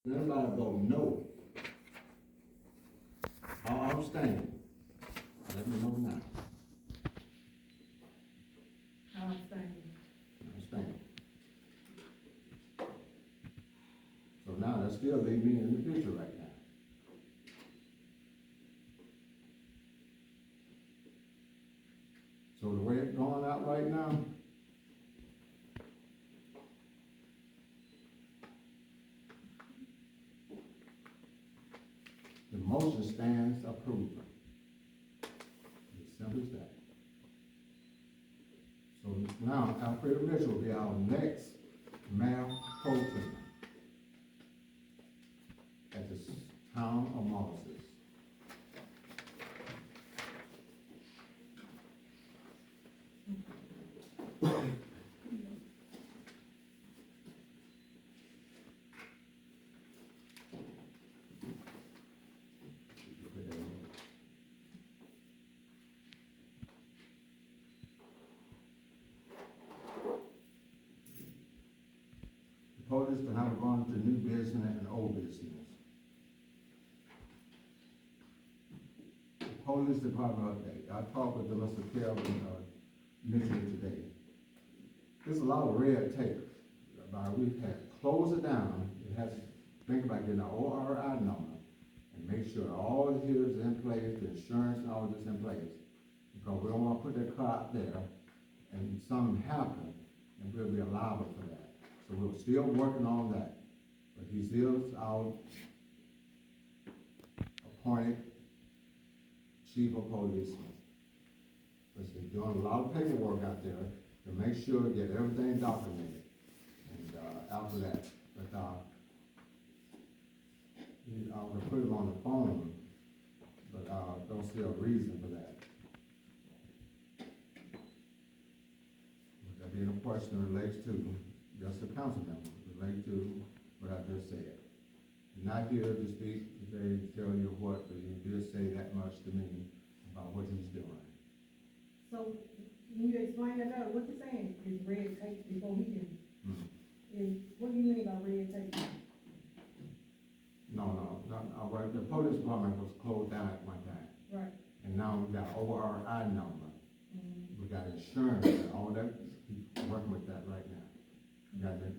Anybody vote no, or abstain, let me know now. I'll abstain. Abstain. So now that still leave me in the picture right now. So the way it's going out right now, the motion stands approved. As simple as that. So now Alfredo Mitchell will be our next mayor pro tem at the town of Moses. Police to have gone to new business and old business. Police department update. I talked with Mr. Kelvin, Mitchell today. There's a lot of red tape. We've had to close it down. It has to think about getting an ORI number and make sure all the here is in place, the insurance and all this in place. Because we don't wanna put that car out there and something happen and we'll be liable for that. So we're still working on that, but he is our appointed chief of police. But he's doing a lot of paperwork out there to make sure, get everything documented. And, after that, but, I was gonna put him on the phone, but, don't see a reason for that. Would there be any question relates to just the council member, relate to what I just said. Not here to speak today, to tell you what, but he did say that much to me about what he's doing. So, can you explain that out? What you saying is red tape before he can, what do you mean by red tape? No, all right, the police department was closed down at one time. Right. And now we got ORI number, we got insurance, and all that, he's working with that right now. We got the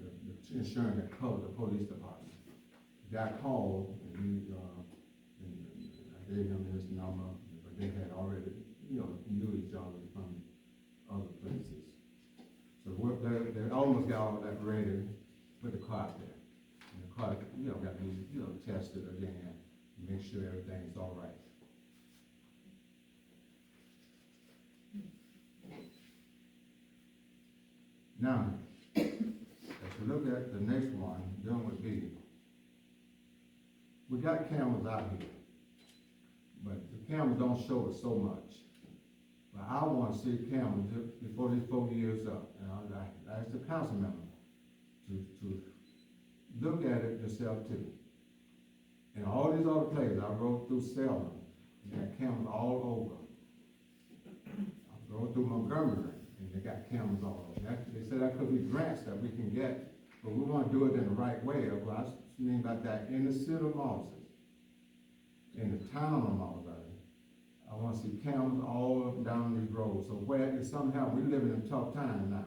insurance that covers the police department. The guy called, and he, and I gave him his number, but they had already, knew each other from other places. So they almost got all that ready, put the car out there. And the car, got to be, tested again, and make sure everything's all right. Now, if you look at the next one, then would be, we got cameras out here, but the cameras don't show us so much. But I wanna see cameras before these 4 years up, and I asked the council member to look at it yourself too. And all these other places, I rode through Selma, you got cameras all over. I rode through Montgomery, and they got cameras all over. They said that could be grants that we can get, but we wanna do it in the right way. What I mean by that, in the city of Moses, in the town of Moses, I wanna see cameras all up and down these roads. So where if somehow we living in tough times now,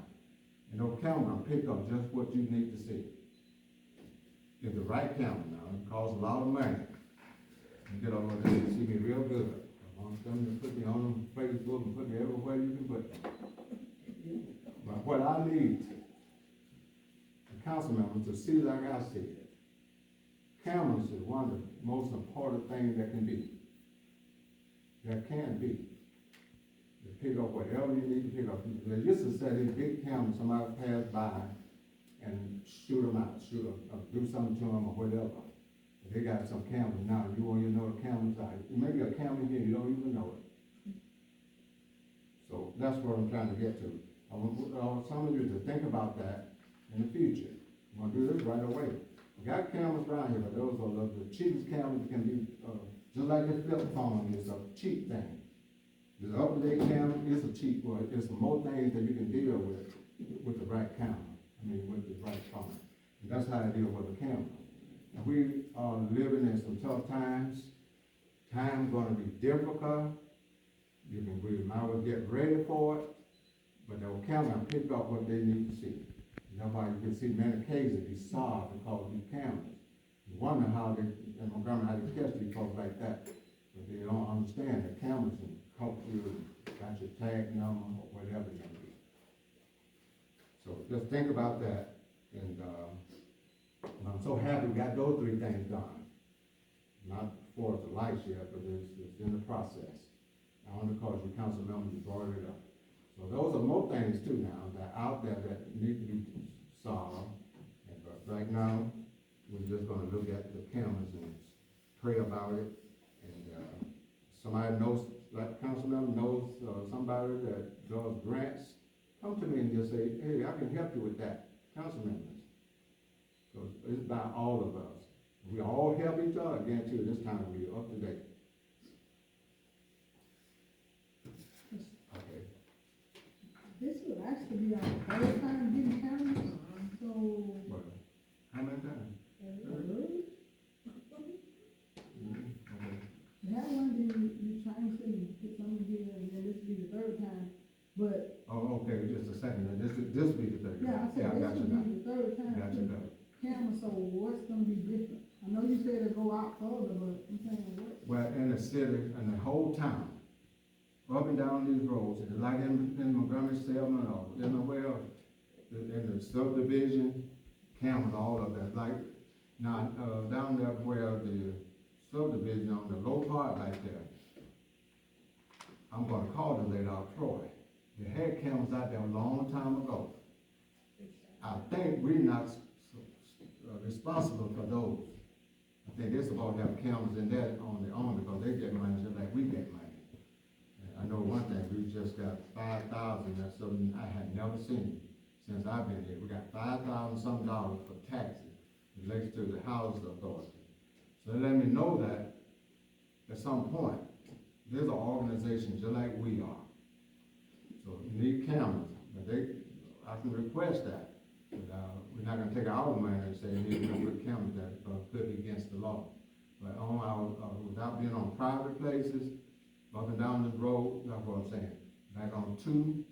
and those cameras gonna pick up just what you need to see. Get the right camera now, it costs a lot of money. And get over there and see me real good. I want them to put me on Facebook and put me everywhere you can put me. But what I need, the council members, to see like I see it, cameras is one of the most important things that can be. That can be. To pick up whatever you need to pick up. They used to say these big cameras, somebody pass by and shoot them out, do something to them or whatever. But they got some cameras now, you won't even know the cameras are. Maybe a camera here, you don't even know it. So that's what I'm trying to get to. I want some of you to think about that in the future. I'm gonna do this right away. We got cameras around here, but those are the cheapest cameras can be, just like the flip phone is a cheap thing. The up-to-date camera is a cheap one. There's some more things that you can deal with the right camera. With the right phone. And that's how I deal with the camera. we are living in some tough times. Time's gonna be difficult. We might well get ready for it, but they'll come and pick up what they need to see. That's why you can see many cases be solved because of these cameras. You wonder how they, in Montgomery, how they catch these folks like that, but they don't understand the cameras and help you, got your tag number or whatever it may be. So just think about that, and, I'm so happy we got those three things done. Not for the lights yet, but it's in the process. Only because you council members brought it up. So those are more things too now that are out there that need to be solved. But right now, we're just gonna look at the cameras and pray about it. And, somebody knows, like the council member knows, somebody that does grants, come to me and just say, hey, I can help you with that, council members. Because it's about all of us. We all help each other, I guarantee you, this time we're up to date. Okay. This would actually be our third time getting cameras, so. Well, how many times? Really? Okay. That one, you trying to put something here, and then this would be the third time, but. Oh, okay, just a second, this will be the third. Yeah, I said I got this you now. would be the third time. Got you now. Camera, so what's gonna be different? I know you said to go out further, but I'm saying what? Well, in the city, in the whole town, up and down these roads, and like in Montgomery, Selma, or anywhere else, in the subdivision, cameras, all of that, like, now, down there where the subdivision on the low part right there, I'm gonna call the lady out, Troy. They had cameras out there a long time ago. I think we're not responsible for those. I think they're supposed to have cameras in there on their own because they get money just like we get money. And I know one thing, we just got 5,000, that's something I had never seen since I've been here. We got $5,000 some dollars for taxes related to the housing authority. So they let me know that at some point, there's an organization just like we are. So you need cameras, but I can request that. But, we're not gonna take our money and say, we need to put cameras that could be against the law. But on our, without being on private places, up and down the road, that's what I'm saying. Back on 2,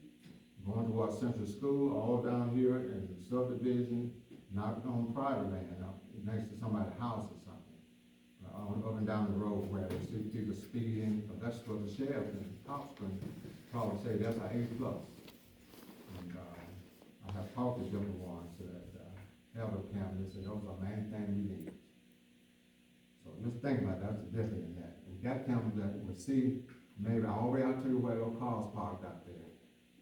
going towards Central School, all down here in the subdivision, not on private land, next to somebody's house or something. Up and down the road where they see people speeding, but that's what the sheriff and cops can probably say, that's an A+. And, I have talked to different ones that, have a camera, they say those are the main thing we need. So just think about that, that's different than that. We got cameras that we see, maybe all the way out to where those cars parked out there.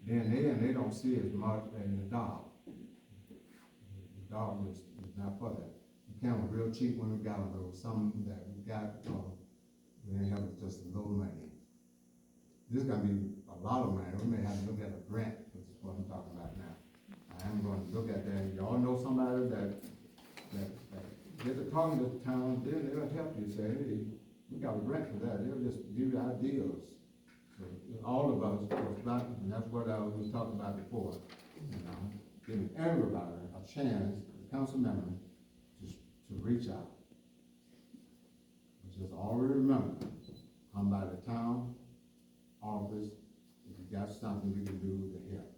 Then they don't see as much in the dark. The dark is not for that. The camera real cheap when we got them, there was some that we got, we didn't have just a little money. This is gonna be a lot of money, we may have to look at a grant, which is what I'm talking about now. I am going to look at that, y'all know somebody that get to talking to the town, then they'll help you, say, hey, we got a grant for that, they'll just give you ideas. So, all of us, and that's what I was talking about before, you know, giving everybody a chance, the council member, to reach out. But just always remember, come by the town office, if you got something we can do to help.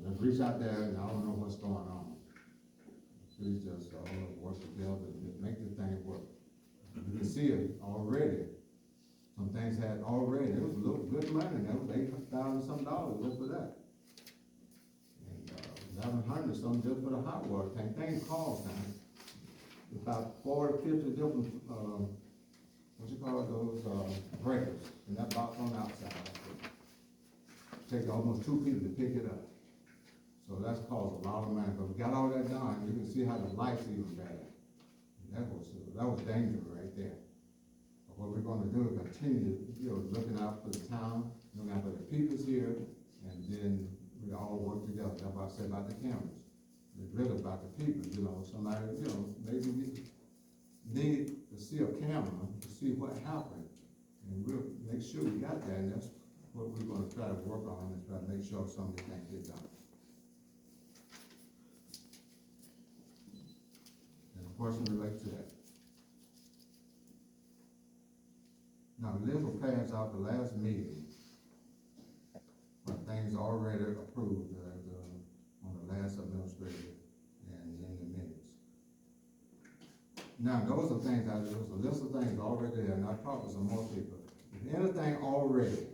Let's reach out there, and I don't know what's going on. Please just work together and make the thing work. You can see it already. Some things had already, it was a little good money, that was $8,000 some just for that. And 1,100 something just for the hot water tank. Things cost now. About 40, 50 different, what you call those, breakers, and that box on the outside. Take almost 2 people to pick it up. So that's caused a lot of money, but we got all that done, you can see how the lights even better. That was dangerous right there. But what we're gonna do is continue, looking out for the town, looking out for the peoples here, and then we all work together. That's what I said about the cameras. It's really about the people, somebody, maybe we need to see a camera to see what happened. And we'll make sure we got that, and that's what we're gonna try to work on, and try to make sure some of the things get done. question related to that. Now, the list was passed out the last meeting, but things already approved, on the last administrative and in the minutes. Now, those are things, there's a list of things already there, and I talked to some more people. If anything already,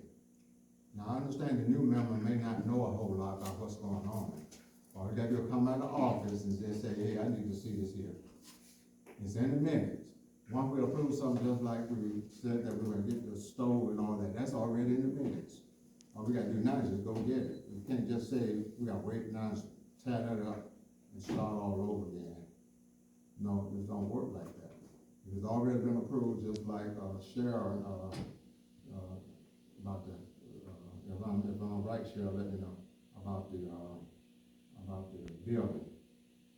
now I understand the new member may not know a whole lot about what's going on. All you gotta do is come out of the office and just say, hey, I need to see this here. It's in the minutes. Once we approve something, just like we said that we were gonna get the stove and all that, that's already in the minutes. All we gotta do now is just go get it. We can't just say, we gotta wait now, tear that up and start all over again. No, it don't work like that. It's already been approved, just like, Sharon, about the, if I'm right, Cheryl, let me know, about the building.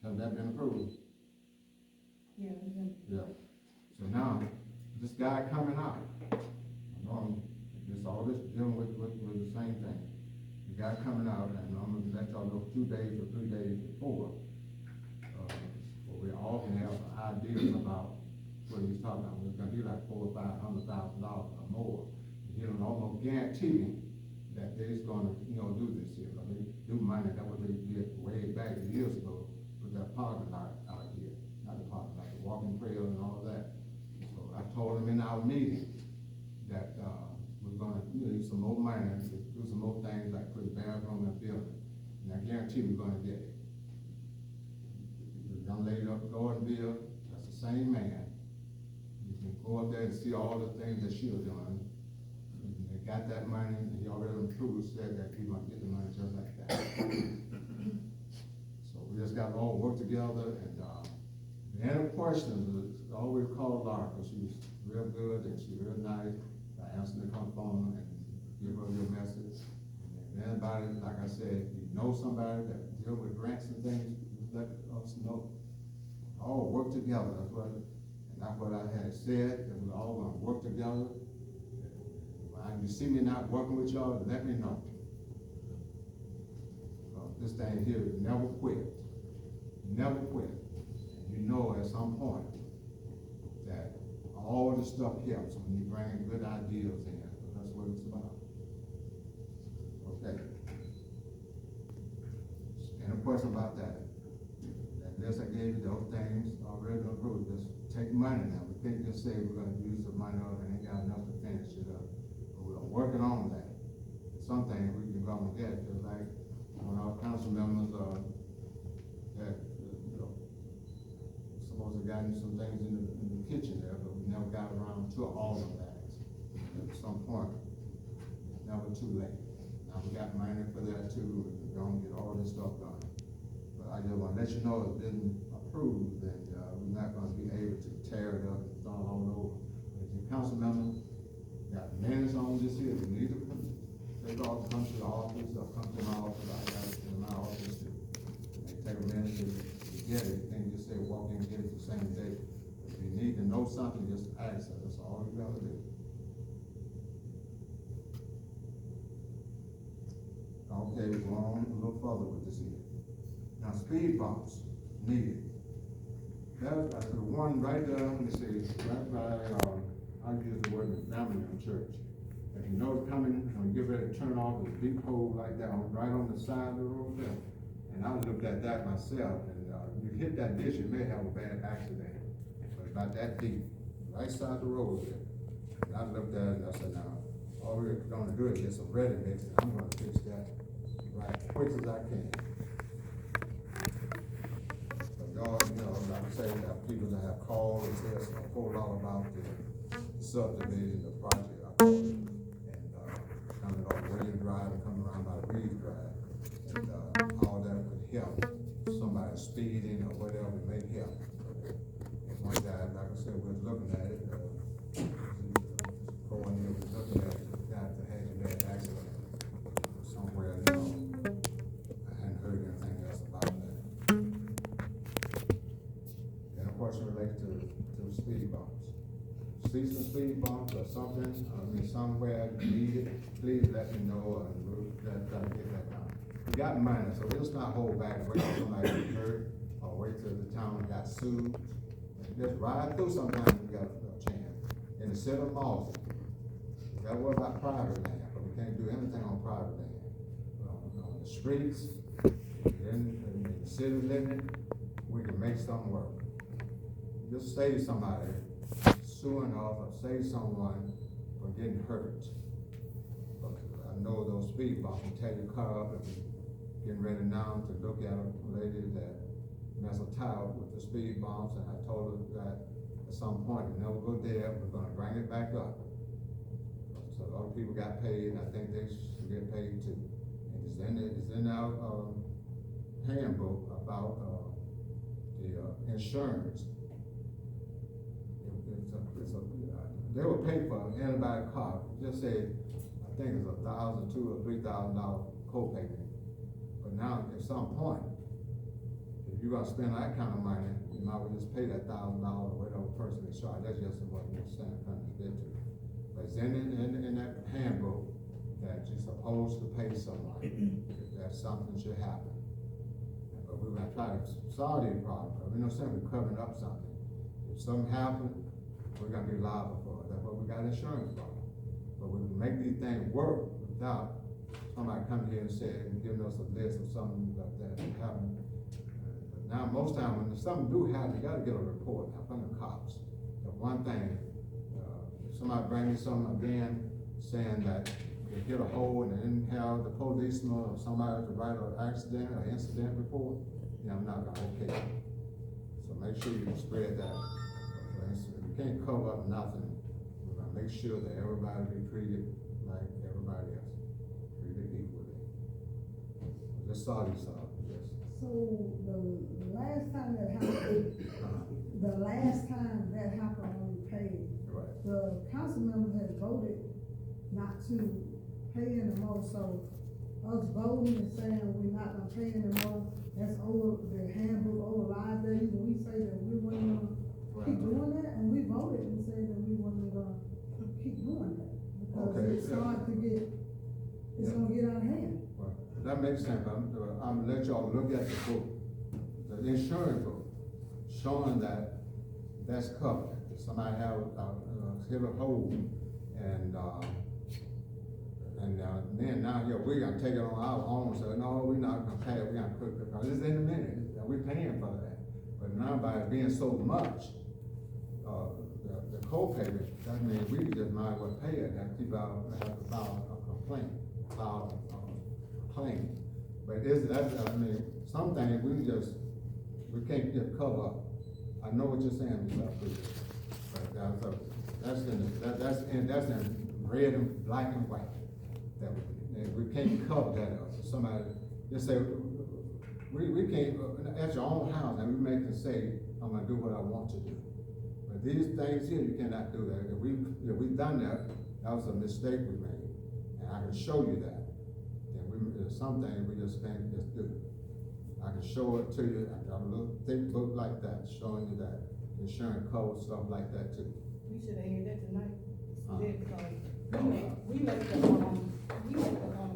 Has that been approved? Yeah. Yeah. So now, this guy coming out, all this dealing with the same thing. The guy coming out, and I'm gonna let y'all know 2 days or 3 days before, where we all can have ideas about what he's talking about. It's gonna be like $400,000 or $500,000 or more. He don't almost guarantee that they're gonna, do this here. I mean, do money, that was they did way back years ago with that parking lot out here. Not the parking lot, the walking trail and all that. So I told him in our meeting that, we're gonna need some more money to do some more things like put a bathroom in the building. And I guarantee we're gonna get it. The young lady up at Gordonville, that's the same man. You can go up there and see all the things that she was doing. They got that money, and he already approved, said that he's gonna get the money just like that. So we just got to all work together, and, any questions, always call Laura, because she was real good, and she's real nice. I asked her to come phone and give her your message. And if anybody, like I said, if you know somebody that deal with grants and things, just let us know. All work together, that's what I had said, that we all gonna work together. When you see me not working with y'all, let me know. This thing here, never quit. Never quit. And you know at some point that all this stuff helps when you bring good ideas in. That's what it's about. Okay. Any question about that? That list I gave you, those things already approved. Just take money now. We can't just say we're gonna use the money up and ain't got enough to finish it up. We're working on that. Some things we can go and get, just like when our council members that supposed to have gotten some things in the kitchen there, but we never got around to all of that. At some point, it's never too late. Now we got money for that too, and we're gonna get all this stuff done. But I just wanna let you know it's been approved, and we're not gonna be able to tear it up and start all over. If your council member got minutes on this here, you need to they all come to the office, or come to my office, I got it in my office too. They take a minute to get it, you can't just say walk in and get it the same day. If you need to know something, just ask us, that's all you gotta do. Okay, we're going a little further with this here. Now, speed bumps needed. That's the one right there, let me see, right by, I use the word family in church. If you know it's coming, when you get ready to turn off, there's a big hole like that, right on the side of the road there. And I looked at that myself, and you hit that ditch, you may have a bad accident. But about that deep, right side of the road there. And I looked at it and I said, now, all we're gonna do is get some ready mix, and I'm gonna fix that right quick as I can. But y'all, like I say, people that have called and said a whole lot about the subdivision, the project, I call it. Coming off William Drive and coming around by Reed Drive, and all that would help. Somebody speeding or whatever, it may help. And one guy, like I said, was looking at it, going here, was looking at it, the guy that had a bad accident somewhere, I hadn't heard anything else about that. And of course, related to speed bumps. See some speed bumps or something, somewhere needed, please let me know, and we'll try to get that done. We got money, so we'll not hold back, wait till somebody get hurt, or wait till the town got sued. just ride through sometimes if you got a chance, in the city of Malta. That was about private land, but we can't do anything on private land. On the streets, in the city limit, we can make something work. Just save somebody suing off or save someone from getting hurt. But I know those speed bumps can tear your car up, and we're getting ready now to look at a lady that messed a tire with the speed bumps, and I told her that at some point, we never go there, we're gonna bring it back up. So a lot of people got paid, and I think they should get paid too. And it's in our, handbook about, the insurance. They will pay for anybody's car, just say, I think it's $1,000, $2,000 or $3,000 co-payment. But now, at some point, if you're gonna spend that kind of money, you might as well just pay that $1,000 or whatever person is charged. That's just what the Senate countries did to. But it's in that handbook that you're supposed to pay someone if that something should happen. But we're gonna try to solve these problems. We know something, we're covering up something. If something happens, we're gonna be liable for it. That's what we got insurance for. But we can make these things work without somebody coming here and saying, giving us a list of something like that happened. Now, most time when something do happen, you gotta get a report now from the cops. The one thing, if somebody bring me something again, saying that they hit a hole and they didn't have the policeman or somebody to write an accident or incident report, then I'm not gonna okay it. So make sure you spread that. You can't cover up nothing. We're gonna make sure that everybody be treated like everybody else, treated equally. Just saw these, yes. So the last time that happened, when we paid, Right. the council members had voted not to pay anymore, so us voting and saying we're not gonna pay anymore, that's over, the handbook overrides that, even we say that we weren't gonna keep doing that, and we voted and said that we weren't gonna keep doing that. Because Okay, it's yeah. hard to get, it's gonna get out of hand. Well, that makes sense. I'm gonna let y'all look at the book, the insurance book, showing that that's covered. If somebody have, hit a hole, and then now, yeah, we're gonna take it on our own, so no, we're not gonna pay it, we're gonna put it, because it's in the minute, we're paying for that. But now by it being so much, the co-payment, that means we just might as well pay it, and people have to file a complaint, file a claim. But some things we can't just cover up. I know what you're saying, Mr. President, but that's in red and black and white. That we can't cover that up. So somebody just say, we can't, at your own house, and we make them say, I'm gonna do what I want to do. But these things here, you cannot do that. If we done that, that was a mistake we made, and I can show you that. And there's some things we just can't just do. I can show it to you. I got a little thick book like that, showing you that insurance code, stuff like that too. We should have had that tonight. Uh-huh. Because we make the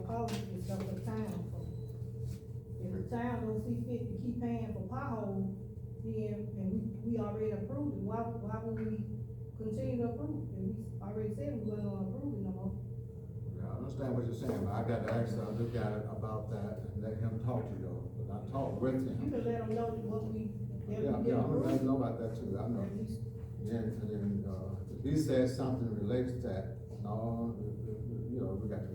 policies and stuff for the town. So if the town don't see fit to keep paying for potholes, then, and we already approved it, why would we continue to approve? And we already said we wasn't gonna approve it no more. Yeah, I understand what you're saying, but I got to actually look at it about that and let him talk to you, because I talked with You him. can let them know what we, Yeah, I'm gonna let him know about that too, I know. And then, if he says something relates to that, no, we got to.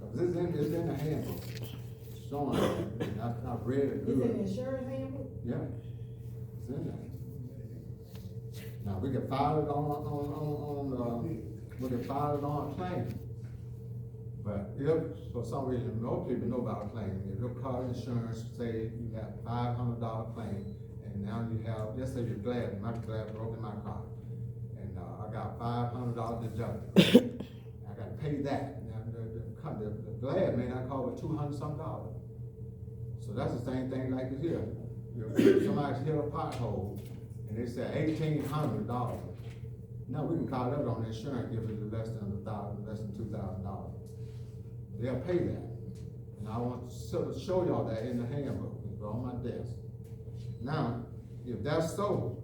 Cause it's in the handbook, showing that, and I've read it Is it good. insurance handbook? Yeah, it's in there. Now, we can file it we can file it on a claim. But if, for some reason, most people know about a claim, if your car insurance, say you have $500 claim, and now you have, let's say your my glass broke in my car, and, I got $500 deductible. I gotta pay that. Now, the glass may not cover $200-something. So that's the same thing like this here. If somebody's hit a pothole, and they say $1,800, now we can call that on insurance if it's less than $1,000, less than $2,000. They'll pay that. And I want to show y'all that in the handbook, it's on my desk. Now, if that's so,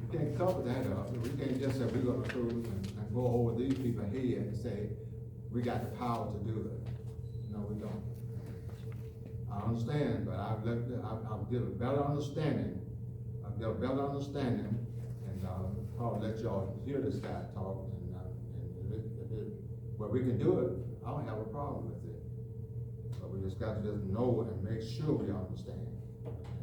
we can't cover that up. We can't just say we're gonna cruise and go over these people's head and say, we got the power to do it. No, we don't. I understand, but I'll get a better understanding. I'll get a better understanding, and, probably let y'all hear this guy talk, and well, we can do it, I don't have a problem with it. But we just got to just know and make sure we understand.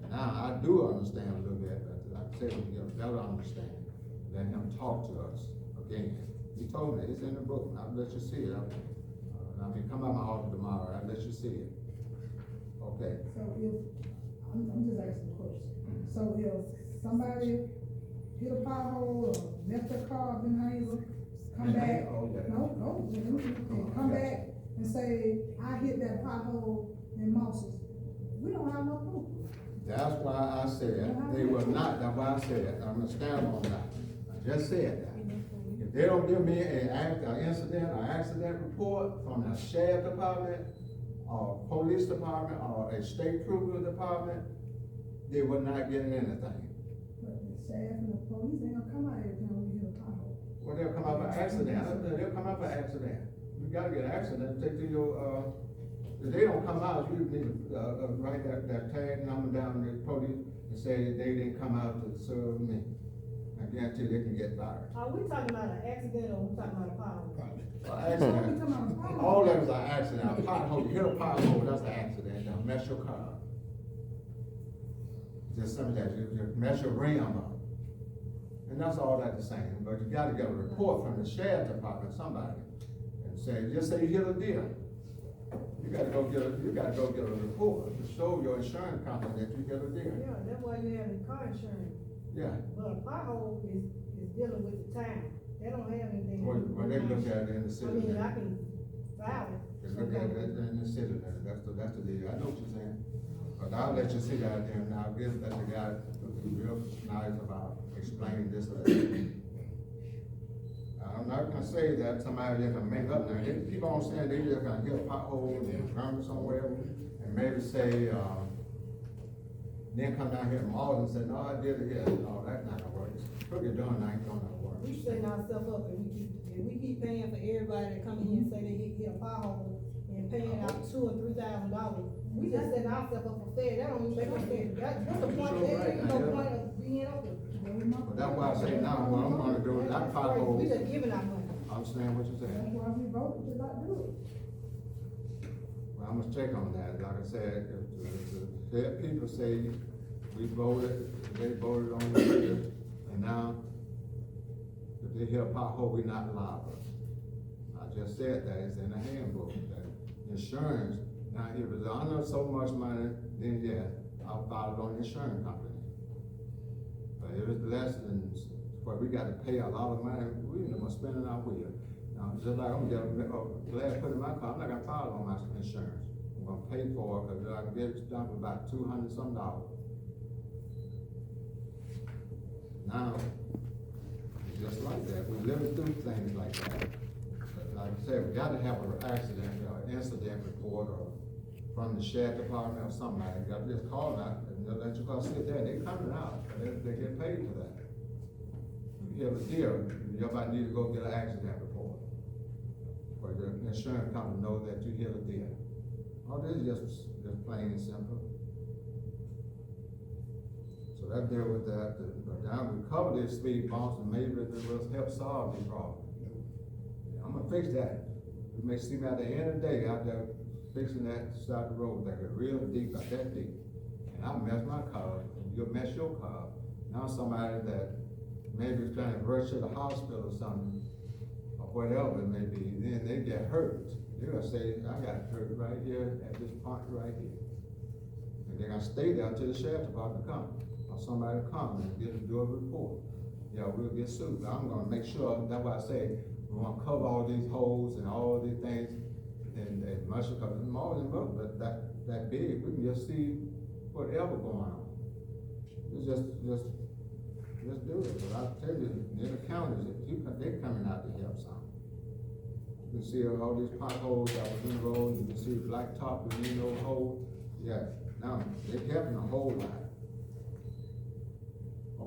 And now, I do understand a little bit, but like I said, we can get a better understanding, let him talk to us again. He told me, it's in the book, and I'll let you see it. I mean, come out my office tomorrow, I'll let you see it. Okay. So if, I'm just asking a question, so if somebody hit a pothole or left their car in Hazel, come back, Oh, yeah. and come back and say, I hit that pothole in Moses, we don't have no proof. That's why I said, they will not, that's why I said, I'm gonna stand on that. I just said that. If they don't give me an accident report from the sheriff department, or police department, or a state trooper department, they will not get anything. But the sheriff and the police ain't gonna come out every time we hit a pothole. Well, they'll come up for accident, they'll come up for accident. You gotta get an accident, take to your, if they don't come out, you need to, write that tag number down to the police and say they didn't come out to serve me. I guarantee they can get fired. Are we talking about an accident or we talking about a pothole? Accident. All that was an accident, a pothole, you hit a pothole, that's an accident, they'll mess your car up. Just something that, you mess your rim up. And that's all that the same, but you gotta get a report from the sheriff department, somebody, and say, just say you hit a deer. You gotta go get a report to show your insurance company that you hit a deer. Yeah, that's why you have the car insurance. Yeah, But a pothole is dealing with the town, they don't have anything. when they look at it in the I city. mean, I can file it. They look at it in the city, that's the deal, I know what you're saying. But I'll let you see that there, and I'll get that the guy to be real nice about explaining this or that. I'm not gonna say that somebody just can make up now, they keep on saying they just gonna hit a pothole and run somewhere, and maybe say, then come down here tomorrow and say, no, I did it, yeah, no, that's not gonna work. What you're doing now ain't gonna work. We setting ourselves up and we keep paying for everybody that come in here and say they hit a pothole and paying out $2,000 or $3,000. We just setting ourselves up for fair, that don't even make no sense. What's the point, there ain't no point of being open. But that's why I say now, what I'm gonna do is that pothole, We just giving our money. I understand what you're saying. That's why we voted to not do it. Well, I'm gonna check on that, like I said, if people say, we voted, they voted on it, and now, if they hit a pothole, we not liable. I just said that, it's in the handbook, that insurance, now, if it's under so much money, then yeah, I'll file it on the insurance company. But if it's less than, where we gotta pay a lot of money, we ain't gonna spend it our wheel. Now, just like I'm gonna get a glass put in my car, I'm not gonna file it on my insurance. I'm gonna pay for it, cause I can get it done for about $200 some. Now, it's just like that, we live through things like that. But like I said, we gotta have an accident, or incident report, or from the sheriff department or somebody, you gotta just call out, and they'll let you go sit there, they coming out, and they get paid for that. If you have a deal, you might need to go get an accident report, or the insurance company know that you hit a deal. All this is just plain and simple. So that deal with that, but now we cover this speed bumps, and maybe it will help solve the problem. I'm gonna fix that. It may seem at the end of the day, out there fixing that side of the road, that get real deep, like that deep. And I mess my car, and you'll mess your car. Now somebody that maybe is trying to rush to the hospital or something, or whatever it may be, then they get hurt. They're gonna say, I got hurt right here at this point right here. And they're gonna stay there until the sheriff department come, or somebody come and do a report. Yeah, we'll get sued, but I'm gonna make sure, that's why I say, we wanna cover all these holes and all these things, and much of it, more than both, but that big, we can just see whatever going on. It's just do it, but I'll tell you, in the counties, they're coming out to help some. You can see all these potholes that was in the road, you can see blacktop in those holes, yeah, now, they're helping a whole lot.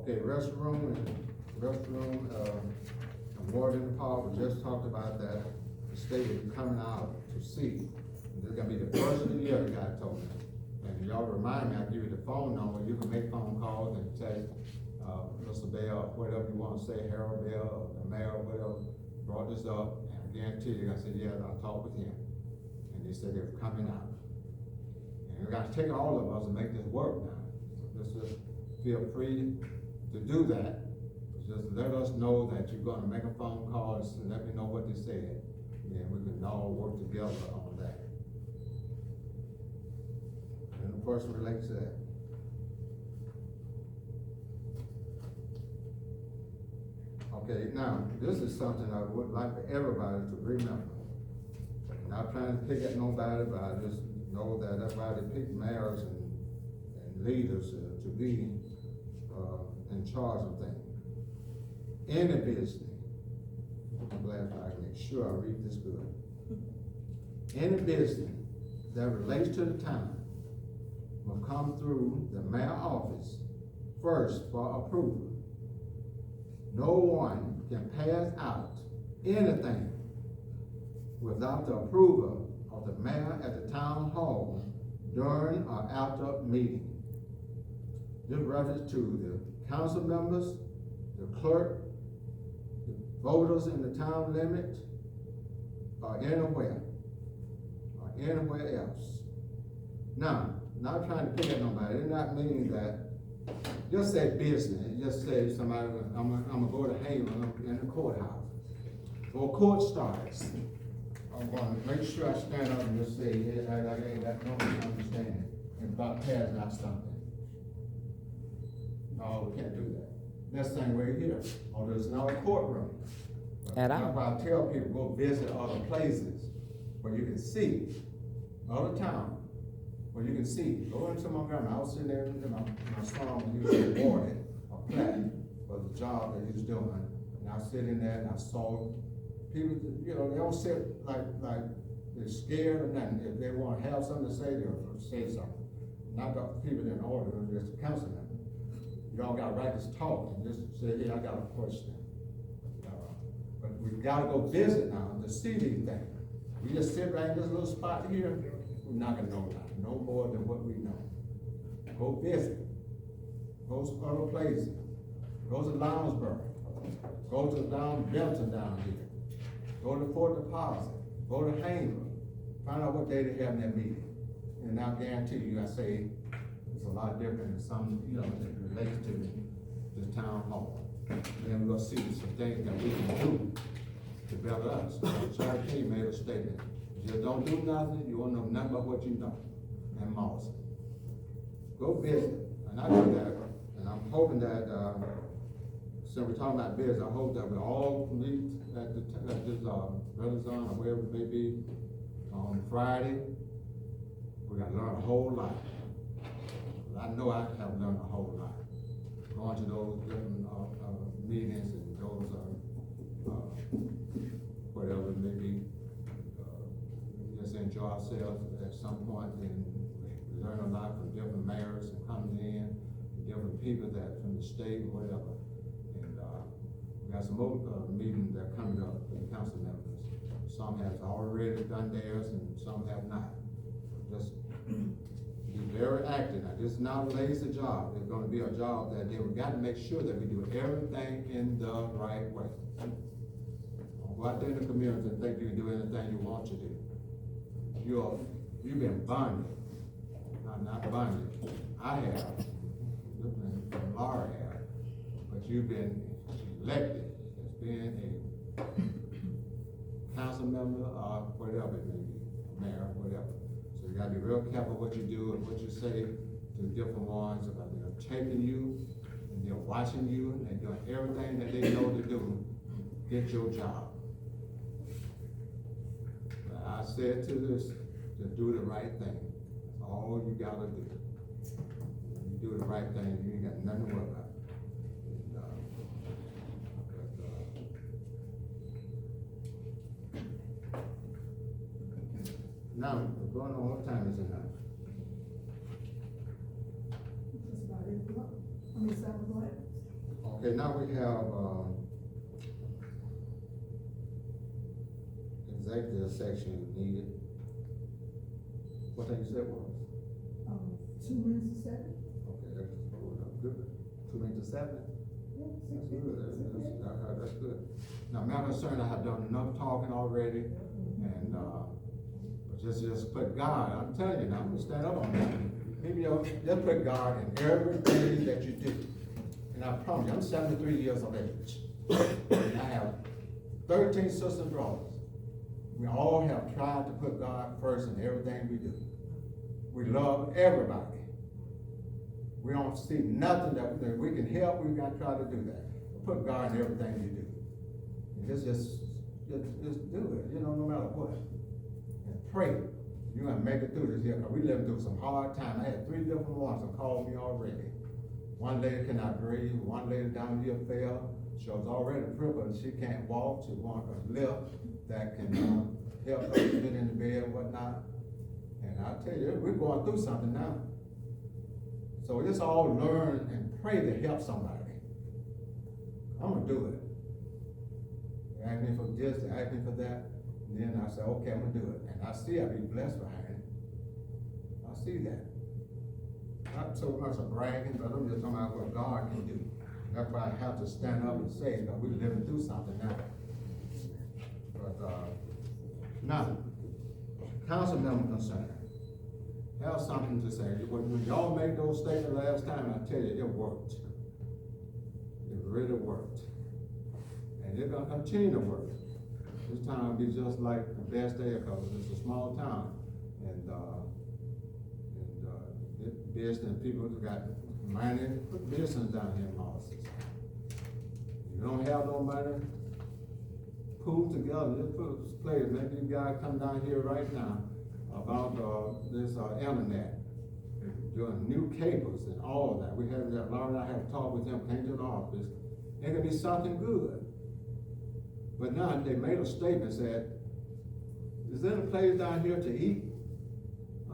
Okay, restroom, and water in the park, we just talked about that. The state will be coming out to see. This is gonna be the first of the year, the guy told me. And y'all remind me, I'll give you the phone number, you can make phone calls and say, Mr. Bell, whatever you wanna say, Harold Bell, or the mayor, whatever, brought this up, and I guarantee you, I said, yeah, I'll talk with him. And they said they're coming out. And we gotta take all of us and make this work now. Just feel free to do that. Just let us know that you're gonna make a phone call and let me know what they said. And we can all work together on that. And the person relates to that. Okay, now, this is something I would like for everybody to remember. Not trying to pick at nobody, but I just know that everybody pick mayors and leaders to be in charge of things. Any business, I'm glad I can make sure I read this good. Any business that relates to the town will come through the mayor office first for approval. No one can pass out anything without the approval of the mayor at the town hall during or after meeting. This refers to the council members, the clerk, the voters in the town limit, or anywhere else. Now, not trying to pick at nobody, it does not mean that, just say business, just say somebody, I'm gonna go to Haven in the courthouse. Or court starts, I'm gonna make sure I stand up and just say, yeah, I ain't got no understanding about passing out something. No, we can't do that. Next thing we're here, or there's another courtroom. At all. That's why I tell people, go visit other places where you can see, other town, where you can see. Go into Montgomery, I was sitting there, my son, when he was awarded a plaque for the job that he was doing. And I was sitting there and I saw people, they don't sit like they're scared or nothing. If they want to have something to say, they'll say something. Not the people in order, just the council member. Y'all got a right to talk and just say, hey, I got a question. But we gotta go visit now to see these things. We just sit right in this little spot here, we're not gonna know nothing, no more than what we know. Go visit, go to other places, go to Lounsburg, go to Belton down here, go to Fort Deposit, go to Hamer, find out what day they have in that meeting. And I guarantee you, I say, it's a lot different than some, that relates to the town hall. Then we're gonna see some things that we can do to better us. Charlie King made a statement, just don't do nothing, you won't know nothing about what you know, and Moss. Go visit, and I do that, and I'm hoping that, since we're talking about business, I hope that we all meet at this, Renaissance, or wherever it may be, on Friday. We gotta learn a whole lot. I know I have learned a whole lot. Going to those different, meetings and those, whatever it may be, just enjoy ourselves at some point and we learn a lot from different mayors and coming in, different people that from the state or whatever. And, we got some more, meetings that are coming up for the council members. Some have already done theirs and some have not. Just be very active. Now, this is not a lazy job. It's gonna be a job that we got to make sure that we do everything in the right way. Don't go out there in the community and think you can do anything you want to do. You've been bonded. Not bonded. I have. Laura have. But you've been elected as being a council member or whatever it may be, mayor, whatever. So you gotta be real careful what you do and what you say to different ones about they're taking you and they're watching you and they're doing everything that they know to do to get your job. But I said to this, to do the right thing. That's all you gotta do. You do the right thing, you ain't got nothing to worry about. Now, we're going on, what time is it now? It's about 8 o'clock. I mean, 7 o'clock. Okay, now we have, executive section needed. What thing you said was? 2 minutes to 7? Okay, that's good. 2 minutes to 7? Yeah, That's 6 good, minutes. that's good. Now, my concern, I have done enough talking already, and, but just put God, I'm telling you now, I'm gonna stand up on that. Maybe, just put God in everything that you do. And I promise you, I'm 73 years of age, and I have 13 sisters and brothers. We all have tried to put God first in everything we do. We love everybody. We don't see nothing that we can help, we gotta try to do that. Put God in everything you do. And just do it, no matter what. And pray. You're gonna make it through this year, cause we living through some hard times. I had 3 different ones that called me already. One lady cannot breathe, one lady down here fell. She was already crippled, she can't walk, she wants a lift that can help her get in the bed and whatnot. And I tell you, we're going through something now. So just all learn and pray to help somebody. I'm gonna do it. They ask me for this, they ask me for that, and then I say, okay, I'm gonna do it. And I see I be blessed behind it. I see that. Not so much of bragging, but I'm just talking about what God can do. That's why I have to stand up and say, because we're living through something now. But, now, council member concern, have something to say. When y'all made those statements last time, I tell you, it worked. It really worked. And it's gonna continue to work. This time will be just like the best day, because it's a small town. And business people got money, put business down here in Moses. You don't have no money, pool together, let's put this place. Maybe you guys come down here right now about this internet, doing new cables and all of that. We have that, Laura and I have talked with them, came to the office. It could be something good. But now they made a statement, said, is there a place down here to eat?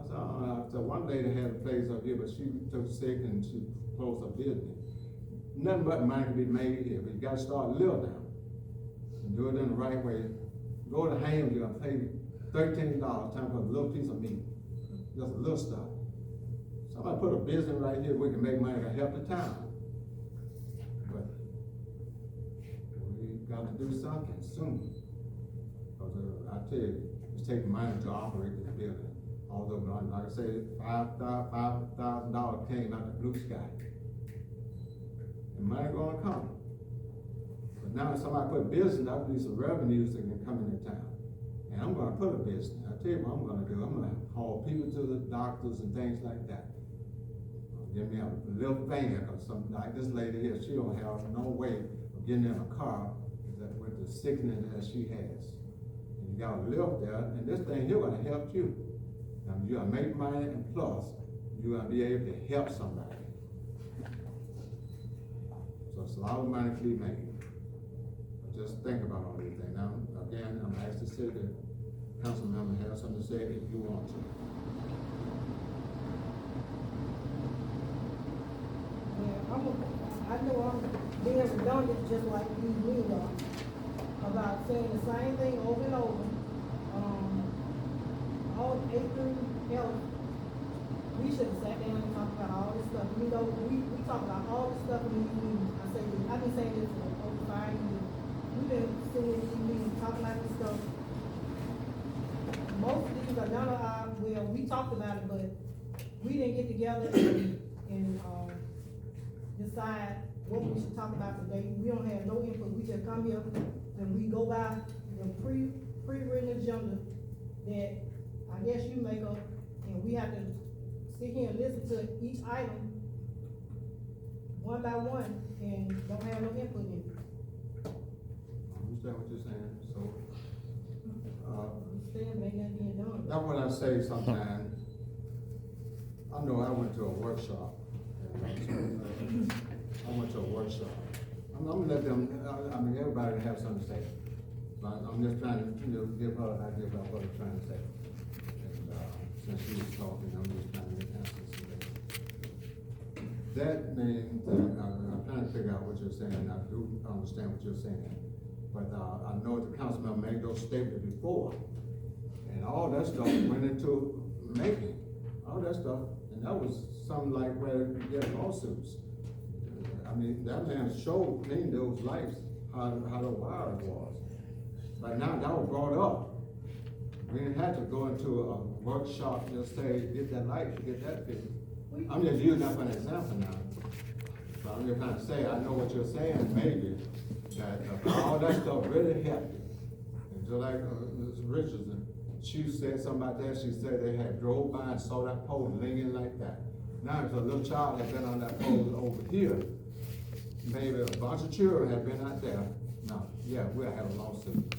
I said, one lady had a place up here, but she took sick and she closed her business. Nothing but money can be made here, but you gotta start little now. And do it in the right way. Go to Ham's, you're gonna pay $13 time for a little piece of meat. Just a little stuff. Somebody put a business right here, we can make money to help the town. But we gotta do something soon. Because I tell you, it's taking money to operate this building. Although, like I said, $5,000 came out the blue sky. And money gonna come. But now if somebody put business, I need some revenues that can come into town. And I'm gonna put a business. I tell you what I'm gonna do. I'm gonna haul people to the doctors and things like that. Give me a little van or something like this lady here. She don't have no way of getting in a car with the sickness that she has. And you got a lift there, and this thing here gonna help you. Now, you're gonna make money, and plus, you're gonna be able to help somebody. So it's a lot of money to be made. But just think about all these things. Now, again, I'm asked to say that council member has something to say if you want to. Yeah, I know I'm being redundant, just like you are, about saying the same thing over and over. All A through L, we should have sat down and talked about all this stuff. We talk about all this stuff in these meetings. I've been saying this for over 5 years. We've been sitting in these meetings talking about this stuff. Most of these are none of our, well, we talked about it, but we didn't get together and decide what we should talk about today. We don't have no input. We just come here and we go by the pre-written agenda that I guess you make up, and we have to sit here and listen to each item one by one, and don't have no input in it. I understand what you're saying, so, Understand, ain't nothing being done. that's when I say sometimes, I know I went to a workshop. I went to a workshop. I'm gonna let them, I mean, everybody have something to say. But I'm just trying to, give her an idea about what I'm trying to say. Since she was talking, I'm just trying to answer some. That means, I'm trying trying to figure out what you're saying, and I do understand what you're saying. But, I know the councilman made those statements before, and all that stuff went into making, all that stuff, and that was something like where you get lawsuits. I mean, that man showed clean those lights, how the wire was. But now that was brought up. We didn't have to go into a workshop and just say, get that light, get that fixed. I'm just using that for an example now. So I'm just trying to say, I know what you're saying, maybe, that all that stuff really helped it. And just like Ms. Richardson, she said something about that, she said they had drove by and saw that pole leaning like that. Now, if a little child had been on that pole over here, maybe a bunch of children had been out there, no, yeah, we'll have a lawsuit.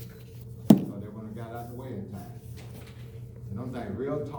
So they wouldn't have got out the way in time. And I'm thinking real tall.